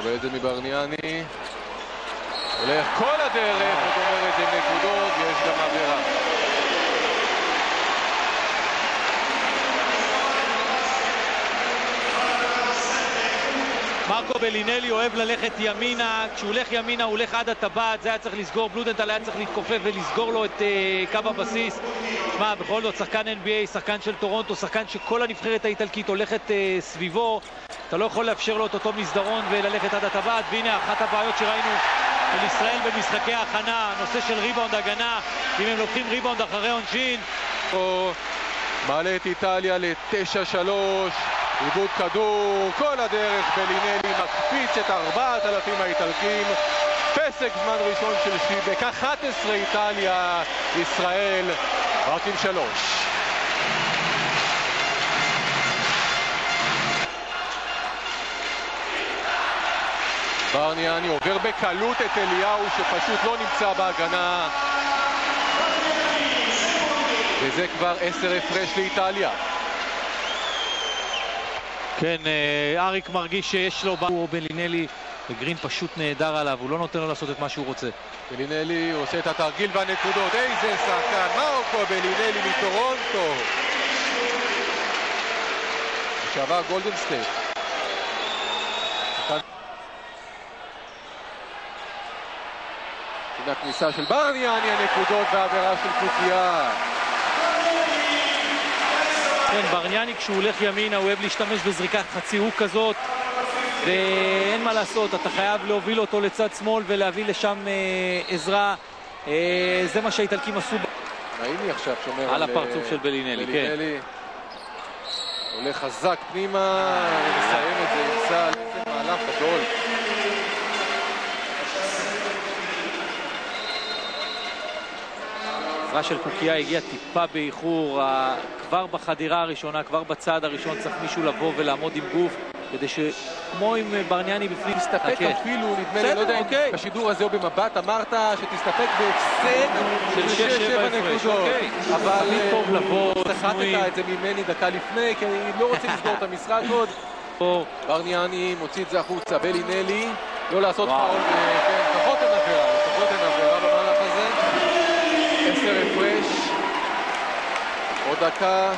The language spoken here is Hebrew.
קבל את זה מברניאני. הולך כל הדרך, זאת אומרת עם נקודות, יש גם עבירה. מרקו בלינלי אוהב ללכת ימינה, כשהוא הולך ימינה הוא הולך עד הטבעת, זה היה צריך לסגור, בלודנטל היה צריך להתכופף ולסגור לו את קו הבסיס. שמע, בכל זאת שחקן NBA, שחקן של טורונטו, שחקן שכל הנבחרת האיטלקית הולכת סביבו, אתה לא יכול לאפשר לו את אותו מסדרון וללכת עד הטבעת. והנה אחת הבעיות שראינו של ישראל במשחקי ההכנה, נושא של ריבאונד הגנה, אם הם לוקחים ריבאונד אחרי עונשין. מעלה את איטליה ל-9-3, עיבוד כדור, כל הדרך בלינלי מקפיץ את 4,000 האיטלקים. פסק זמן ראשון של שיבק, 11 איטליה, ישראל רק עם 3. ברניאני עובר בקלות את אליהו שפשוט לא נמצא בהגנה, וזה כבר 10 הפרש לאיטליה. כן, אריק מרגיש שיש לו בלינלי, וגרין פשוט נהדר עליו, הוא לא נותן לו לעשות את מה שהוא רוצה. בלינלי עושה את התרגיל והנקודות, איזה שחקן, מרקו בלינלי מטורונטו. שעבר גולדן סטייט. הנה הכניסה של ברניאני, הנקודות והעבירה של קוקיה. כן, ברניאני כשהוא הולך ימינה הוא אוהב להשתמש בזריקת חצי הוק כזאת, ואין מה לעשות, אתה חייב להוביל אותו לצד שמאל ולהביא לשם עזרה. זה מה שהאיטלקים עשו. נעימי עכשיו שומר על הפרצוף של בלינלי, כן. הולך חזק פנימה, ומסיים את זה עם סל, איזה מהלך גדול. העזרה של קוקיה הגיעה טיפה באיחור, כבר בחדירה הראשונה, כבר בצעד הראשון צריך מישהו לבוא ולעמוד עם גוף, כדי שכמו עם ברניאני בפנים תסתפק אפילו, נדמה לי, לא יודע אם בשידור הזה או במבט אמרת שתסתפק בהפסד של 6-7 נקודות, אבל טוב לבוא, סחטת את זה ממני דקה לפני, כי אני לא רוצה לסגור את המשחק עוד. ברניאני מוציא את זה החוצה, בלינלי, לא לעשות פאול, לפחות אין עבירה במהלך הזה. 10 הפרש, עוד דקה.